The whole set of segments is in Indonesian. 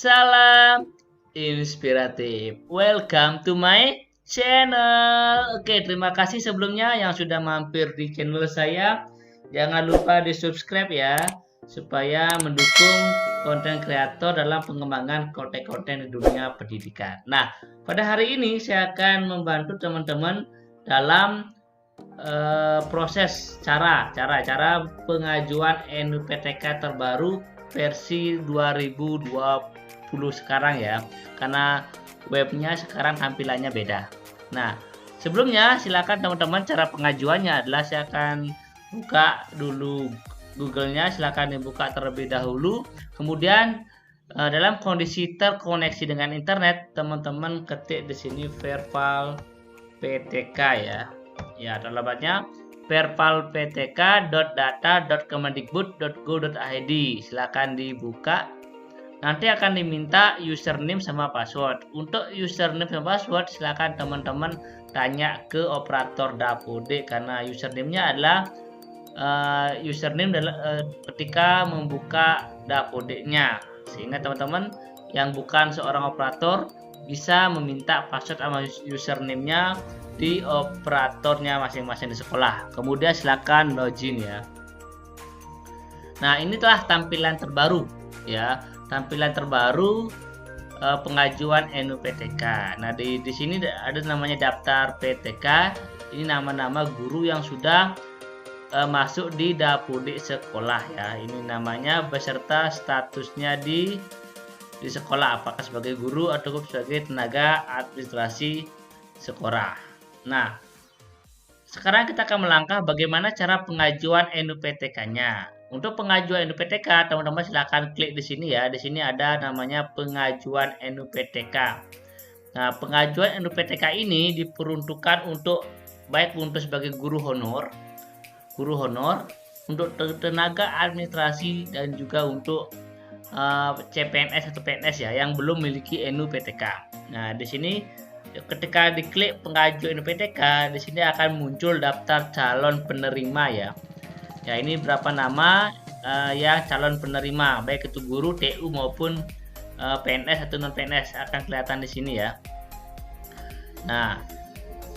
Salam inspiratif. Welcome to my channel. Oke, terima kasih sebelumnya yang sudah mampir di channel saya. Jangan lupa di subscribe ya, supaya mendukung konten kreator dalam pengembangan konten-konten di dunia pendidikan. Nah, pada hari ini saya akan membantu teman-teman dalam proses cara pengajuan NUPTK terbaru versi 2020 sekarang ya, karena webnya sekarang tampilannya beda. Nah, sebelumnya silakan teman-teman, cara pengajuannya adalah saya akan buka dulu Google-nya, silakan dibuka terlebih dahulu. Kemudian dalam kondisi terkoneksi dengan internet, teman-teman ketik di sini Verval PTK ya. Ya, alamatnya vervalptk.data.kemendikbud.go.id. Silakan dibuka. Nanti akan diminta username sama password. Untuk username sama password silakan teman-teman tanya ke operator Dapodik, karena username-nya adalah username ketika membuka Dapodiknya, sehingga teman-teman yang bukan seorang operator bisa meminta password sama username-nya di operatornya masing-masing di sekolah. Kemudian silakan login ya. Nah, ini telah tampilan terbaru ya, tampilan terbaru pengajuan NUPTK. Nah, di sini ada namanya daftar PTK. Ini nama-nama guru yang sudah masuk di Dapodik sekolah ya. Ini namanya beserta statusnya di sekolah, apakah sebagai guru atau sebagai tenaga administrasi sekolah. Nah, sekarang kita akan melangkah bagaimana cara pengajuan NUPTK-nya. Untuk pengajuan NUPTK, teman-teman silahkan klik di sini ya. Di sini ada namanya pengajuan NUPTK. Nah, pengajuan NUPTK ini diperuntukkan untuk baik untuk sebagai guru honor, untuk tenaga administrasi, dan juga untuk CPNS atau PNS ya yang belum memiliki NUPTK. Nah, di sini ketika diklik pengajuan NUPTK, di sini akan muncul daftar calon penerima ya. Ya, ini berapa nama yang calon penerima, baik itu guru, TU maupun PNS atau non PNS, akan kelihatan di sini ya. Nah,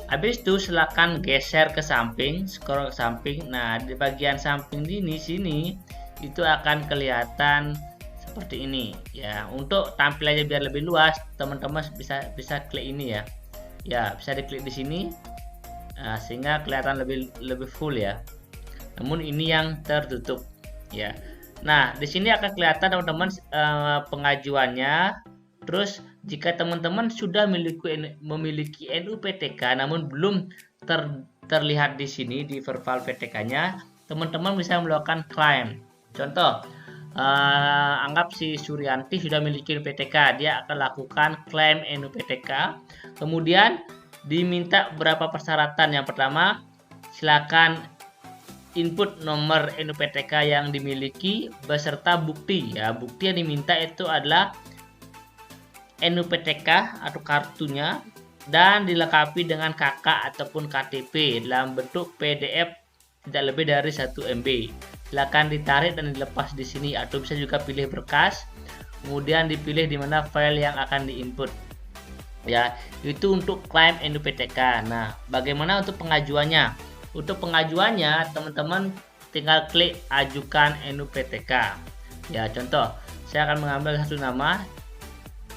habis itu silakan geser ke samping, scroll ke samping. Nah, di bagian samping di sini itu akan kelihatan seperti ini ya. Untuk tampilannya biar lebih luas, teman-teman bisa klik ini ya. Ya, bisa diklik di sini. Nah, sehingga kelihatan lebih full ya. Namun ini yang tertutup ya. Nah, di sini akan kelihatan teman-teman pengajuannya. Terus jika teman-teman sudah memiliki NUPTK namun belum terlihat di sini di Verval PTK-nya, teman-teman bisa melakukan klaim. Contoh, anggap si Suryanti sudah memiliki NUPTK, dia akan lakukan klaim NUPTK. Kemudian diminta beberapa persyaratan. Yang pertama, silakan input nomor NUPTK yang dimiliki beserta bukti ya. Bukti yang diminta itu adalah NUPTK atau kartunya, dan dilengkapi dengan KK ataupun KTP dalam bentuk PDF tidak lebih dari 1 MB. Silakan ditarik dan dilepas di sini, atau bisa juga pilih berkas, kemudian dipilih di mana file yang akan diinput. Ya, itu untuk klaim NUPTK. Nah, bagaimana untuk pengajuannya? Untuk pengajuannya, teman-teman tinggal klik ajukan NUPTK. Ya, contoh, saya akan mengambil satu nama.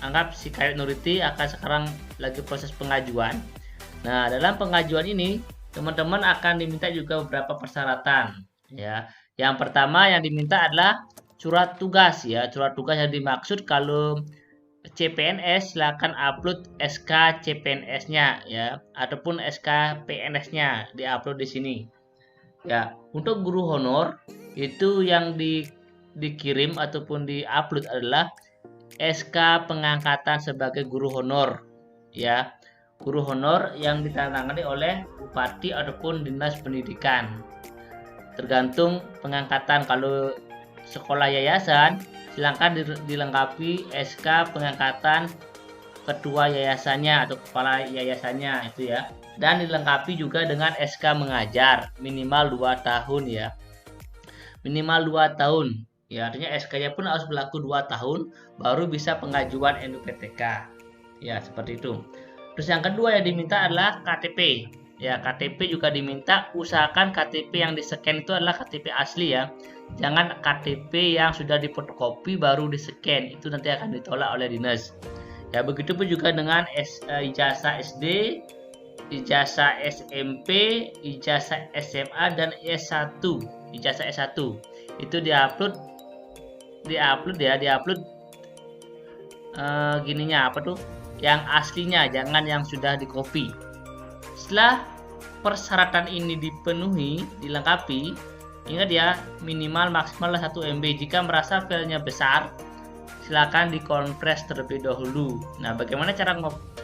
Anggap si Kayut Nuriti akan sekarang lagi proses pengajuan. Nah, dalam pengajuan ini, teman-teman akan diminta juga beberapa persyaratan ya. Yang pertama yang diminta adalah surat tugas ya. Surat tugas yang dimaksud kalau CPNS silakan upload SK CPNS-nya ya, ataupun SK PNS-nya diupload di sini. Ya, untuk guru honor itu yang dikirim ataupun diupload adalah SK pengangkatan sebagai guru honor ya. Guru honor yang ditandatangani oleh bupati ataupun dinas pendidikan. Tergantung pengangkatan. Kalau sekolah yayasan, silakan dilengkapi SK pengangkatan ketua yayasannya atau kepala yayasannya itu ya. Dan dilengkapi juga dengan SK mengajar minimal 2 tahun ya. Minimal 2 tahun Ya, artinya SK-nya pun harus berlaku 2 tahun baru bisa pengajuan NUPTK. Ya, seperti itu. Terus yang kedua yang diminta adalah KTP. Ya, KTP juga diminta, usahakan KTP yang di-scan itu adalah KTP asli ya. Jangan KTP yang sudah difotokopi baru di-scan, itu nanti akan ditolak oleh dinas. Ya, begitu pun juga dengan ijazah SD, ijazah SMP, ijazah SMA dan S1. Ijazah S1 itu diupload gininya apa tuh? Yang aslinya, jangan yang sudah di-copy. Setelah persyaratan ini dipenuhi, dilengkapi, ingat ya, minimal maksimal 1 MB. Jika merasa filenya besar, silakan dikompres terlebih dahulu. Nah, bagaimana cara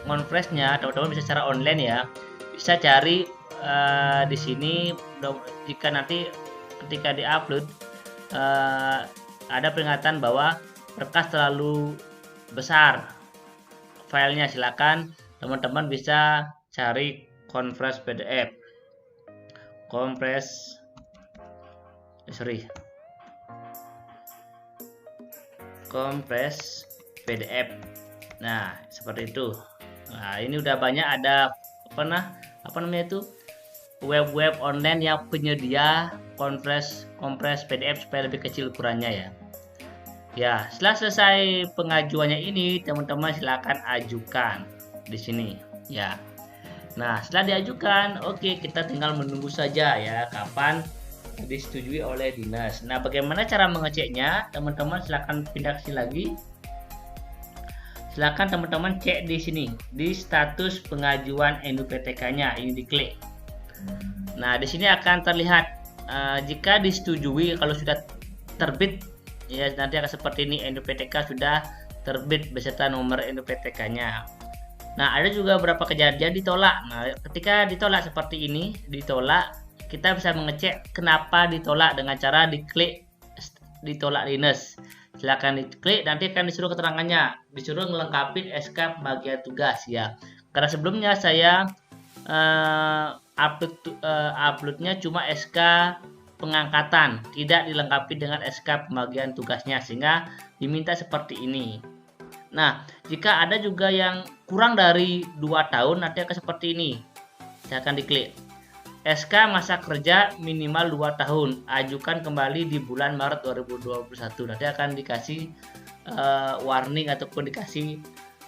ngonpresnya? Teman-teman bisa secara online ya. Bisa cari di sini. Jika nanti ketika diupload ada peringatan bahwa berkas terlalu besar filenya, silakan teman-teman bisa cari kompres PDF, kompres PDF. Nah, seperti itu. Nah, ini udah banyak ada apa namanya itu, web online yang penyedia kompres PDF supaya lebih kecil ukurannya ya. Ya, setelah selesai pengajuannya ini, teman-teman silakan ajukan di sini ya. Nah, setelah diajukan, oke, kita tinggal menunggu saja ya kapan disetujui oleh dinas. Nah, bagaimana cara mengeceknya? Teman-teman silakan pindah ke sini lagi. Silakan teman-teman cek di sini di status pengajuan NUPTK-nya, ini diklik. Nah, di sini akan terlihat jika disetujui, kalau sudah terbit ya nanti akan seperti ini, NUPTK sudah terbit beserta nomor NUPTK-nya. Nah, ada juga beberapa kejadian ditolak. Nah, ketika ditolak seperti ini, ditolak, kita bisa mengecek kenapa ditolak dengan cara diklik ditolak dinas. Silakan diklik, nanti akan disuruh keterangannya, disuruh ngelengkapin SK pembagian tugas ya. Karena sebelumnya saya uploadnya cuma SK pengangkatan, tidak dilengkapi dengan SK pembagian tugasnya, sehingga diminta seperti ini. Nah, jika ada juga yang kurang dari 2 tahun, nanti akan seperti ini. Silakan diklik. SK masa kerja minimal 2 tahun, ajukan kembali di bulan Maret 2021. Nanti akan dikasih warning ataupun dikasih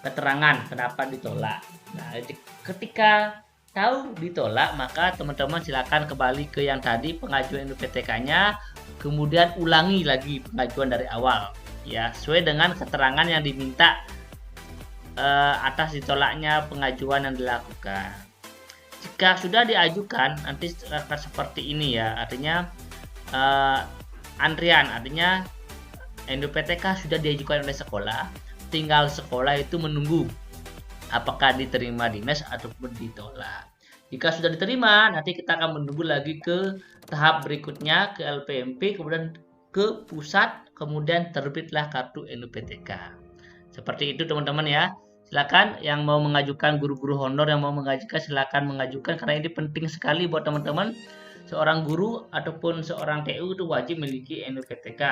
keterangan kenapa ditolak. Nah, ketika tahu ditolak, maka teman-teman silakan kembali ke yang tadi pengajuan NUPTK-nya, kemudian ulangi lagi pengajuan dari awal ya, sesuai dengan keterangan yang diminta atas ditolaknya pengajuan yang dilakukan. Jika sudah diajukan, nanti akan seperti ini ya, artinya antrian, artinya NUPTK sudah diajukan oleh sekolah, tinggal sekolah itu menunggu apakah diterima dinas ataupun ditolak. Jika sudah diterima, nanti kita akan menunggu lagi ke tahap berikutnya, ke LPMP, kemudian ke pusat, kemudian terbitlah kartu NUPTK. Seperti itu teman-teman ya. Silakan yang mau mengajukan, guru-guru honor yang mau mengajukan, silakan mengajukan, karena ini penting sekali buat teman-teman. Seorang guru ataupun seorang TU itu wajib memiliki NUPTK.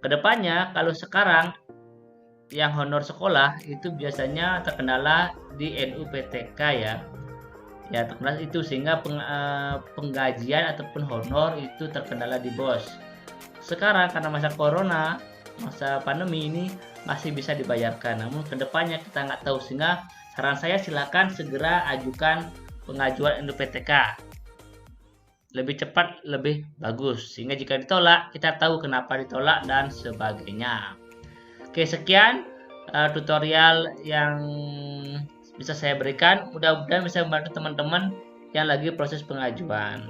Kedepannya, kalau sekarang yang honor sekolah itu biasanya terkendala di NUPTK ya. Ya, terkendala itu, sehingga penggajian ataupun honor itu terkendala di BOS. Sekarang karena masa corona, masa pandemi ini masih bisa dibayarkan, namun kedepannya kita nggak tahu, sehingga saran saya silakan segera ajukan pengajuan NUPTK, lebih cepat lebih bagus, sehingga jika ditolak kita tahu kenapa ditolak dan sebagainya. Oke, sekian tutorial yang bisa saya berikan, mudah-mudahan bisa membantu teman-teman yang lagi proses pengajuan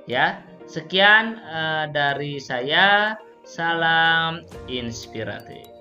ya. Sekian dari saya, salam inspiratif.